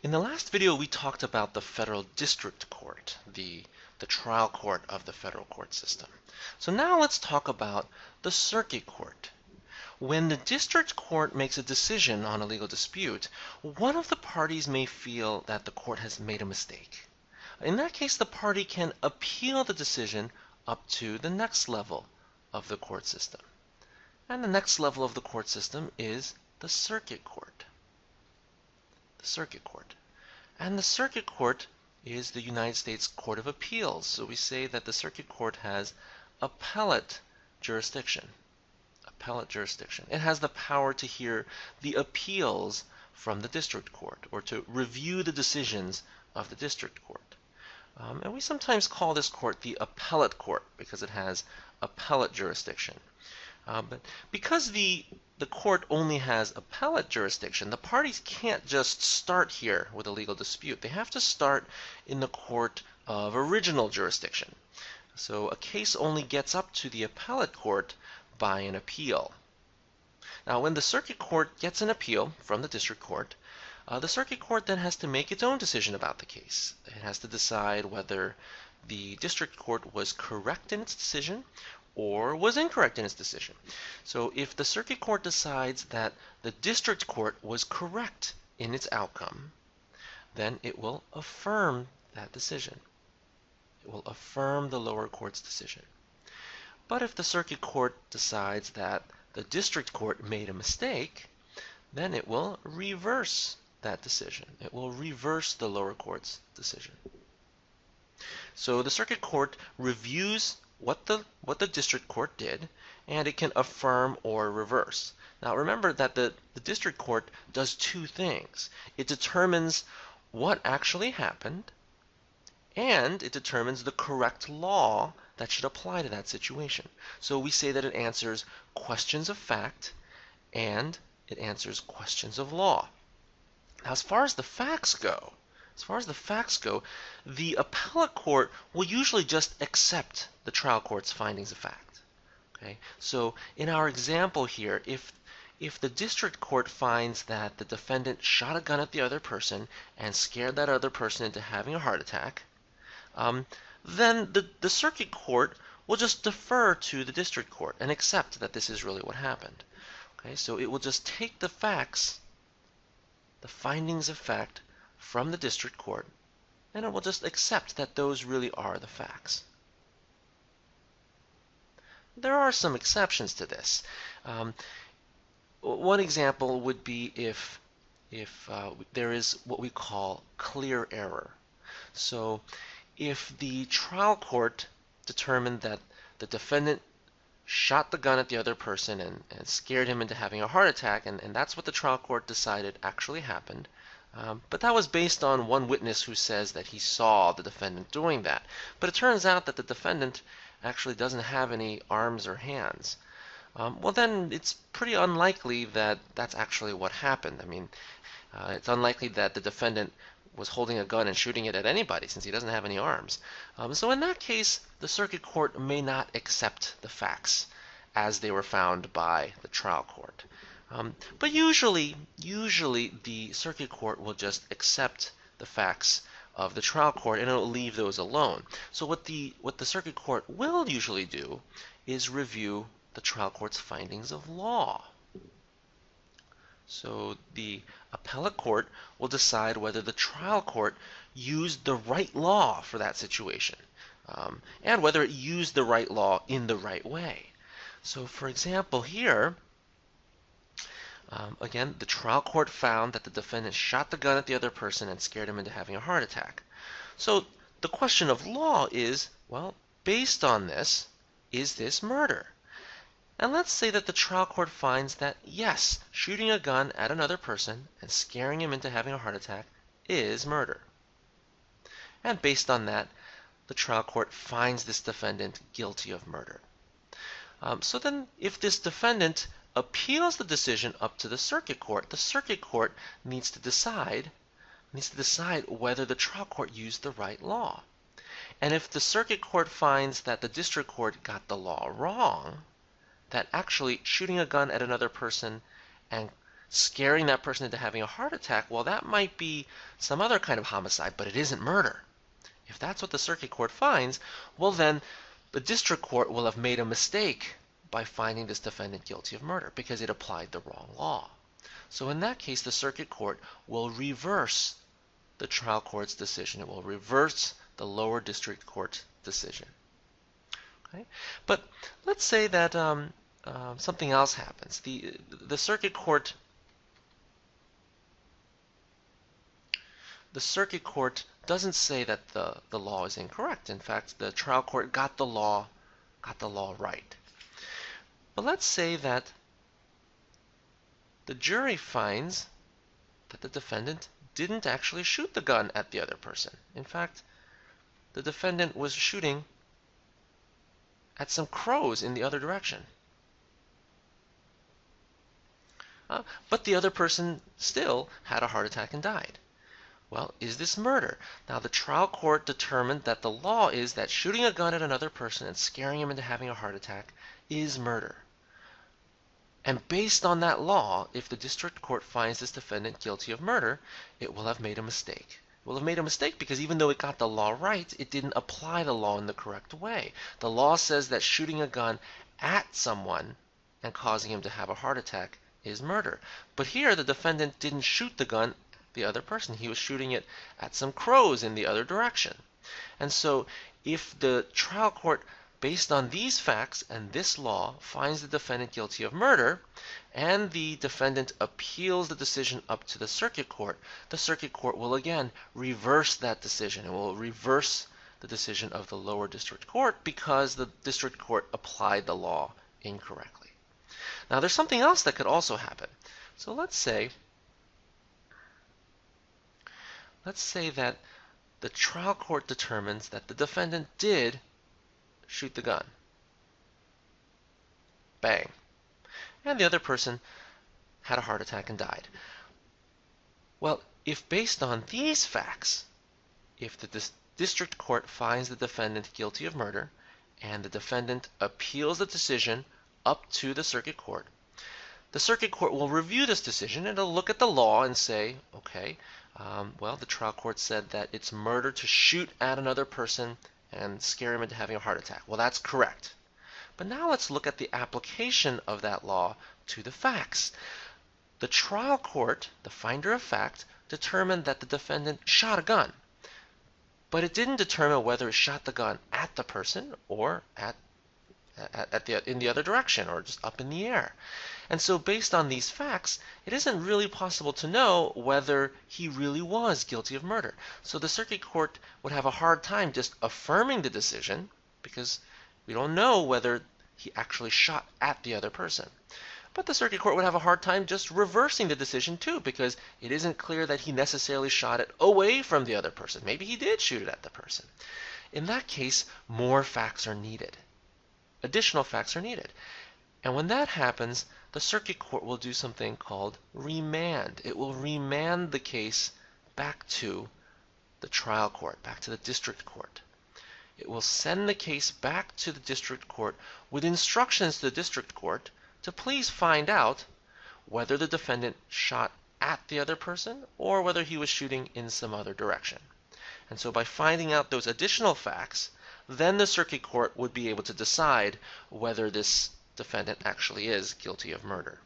In the last video, we talked about the federal district court, the trial court of the federal court system. So now let's talk about the circuit court. When the district court makes a decision on a legal dispute, one of the parties may feel that the court has made a mistake. In that case, the party can appeal the decision up to the next level of the court system. And the next level of the court system is the circuit court. The circuit court. And the circuit court is the United States Court of Appeals. So we say that the circuit court has appellate jurisdiction. Appellate jurisdiction. It has the power to hear the appeals from the district court or to review the decisions of the district court. And we sometimes call this court the appellate court because it has appellate jurisdiction. But because the court only has appellate jurisdiction, the parties can't just start here with a legal dispute. They have to start in the court of original jurisdiction. So a case only gets up to the appellate court by an appeal. Now, when the circuit court gets an appeal from the district court, the circuit court then has to make its own decision about the case. It has to decide whether the district court was correct in its decision or was incorrect in its decision. So if the circuit court decides that the district court was correct in its outcome, then it will affirm that decision. It will affirm the lower court's decision. But if the circuit court decides that the district court made a mistake, then it will reverse that decision. It will reverse the lower court's decision. So the circuit court reviews what the district court did, and it can affirm or reverse. Now remember that the district court does two things. It determines what actually happened, and it determines the correct law that should apply to that situation. So we say that it answers questions of fact and it answers questions of law. Now as far as the facts go, the appellate court will usually just accept the trial court's findings of fact. Okay? So in our example here, if the district court finds that the defendant shot a gun at the other person and scared that other person into having a heart attack, then the circuit court will just defer to the district court and accept that this is really what happened. Okay? So it will just take the facts, the findings of fact from the district court, and it will just accept that those really are the facts. There are some exceptions to this. One example would be if there is what we call clear error. So if the trial court determined that the defendant shot the gun at the other person and scared him into having a heart attack, and that's what the trial court decided actually happened, but that was based on one witness who says that he saw the defendant doing that. But it turns out that the defendant actually doesn't have any arms or hands. Well, then it's pretty unlikely that that's actually what happened. I mean, it's unlikely that the defendant was holding a gun and shooting it at anybody since he doesn't have any arms. So in that case, the circuit court may not accept the facts as they were found by the trial court. But usually the circuit court will just accept the facts of the trial court and it'll leave those alone. So what the circuit court will usually do is review the trial court's findings of law. So the appellate court will decide whether the trial court used the right law for that situation, and whether it used the right law in the right way. So for example here, again, the trial court found that the defendant shot the gun at the other person and scared him into having a heart attack. So the question of law is, well, based on this, is this murder? And let's say that the trial court finds that, yes, shooting a gun at another person and scaring him into having a heart attack is murder. And based on that, the trial court finds this defendant guilty of murder. So then if this defendant appeals the decision up to the circuit court needs to decide whether the trial court used the right law. And if the circuit court finds that the district court got the law wrong, that actually shooting a gun at another person and scaring that person into having a heart attack, well, that might be some other kind of homicide, but it isn't murder. If that's what the circuit court finds, well, then the district court will have made a mistake by finding this defendant guilty of murder because it applied the wrong law. So in that case, the circuit court will reverse the trial court's decision. It will reverse the lower district court decision. Okay? But let's say that something else happens. The circuit court doesn't say that the law is incorrect. In fact, the trial court got the law right. But let's say that the jury finds that the defendant didn't actually shoot the gun at the other person. In fact, the defendant was shooting at some crows in the other direction. But the other person still had a heart attack and died. Well, is this murder? Now, the trial court determined that the law is that shooting a gun at another person and scaring him into having a heart attack is murder. And based on that law, if the district court finds this defendant guilty of murder, it will have made a mistake. It will have made a mistake because even though it got the law right, it didn't apply the law in the correct way. The law says that shooting a gun at someone and causing him to have a heart attack is murder. But here, the defendant didn't shoot the gun at the other person. He was shooting it at some crows in the other direction. And so, if the trial court, based on these facts and this law, finds the defendant guilty of murder, and the defendant appeals the decision up to the circuit court will again reverse that decision. It will reverse the decision of the lower district court because the district court applied the law incorrectly. Now, there's something else that could also happen. So let's say that the trial court determines that the defendant did shoot the gun. Bang. And the other person had a heart attack and died. Well, if based on these facts, if the district court finds the defendant guilty of murder and the defendant appeals the decision up to the circuit court will review this decision and it'll look at the law and say, okay, well, the trial court said that it's murder to shoot at another person and scare him into having a heart attack. Well, that's correct. But now let's look at the application of that law to the facts. The trial court, the finder of fact, determined that the defendant shot a gun. But it didn't determine whether it shot the gun at the person or in the other direction or just up in the air. And so based on these facts, it isn't really possible to know whether he really was guilty of murder. So the circuit court would have a hard time just affirming the decision because we don't know whether he actually shot at the other person. But the circuit court would have a hard time just reversing the decision too because it isn't clear that he necessarily shot it away from the other person. Maybe he did shoot it at the person. In that case, more facts are needed. Additional facts are needed. And when that happens, the circuit court will do something called remand. It will remand the case back to the trial court, back to the district court. It will send the case back to the district court with instructions to the district court to please find out whether the defendant shot at the other person or whether he was shooting in some other direction. And so by finding out those additional facts, then the circuit court would be able to decide whether this defendant actually is guilty of murder.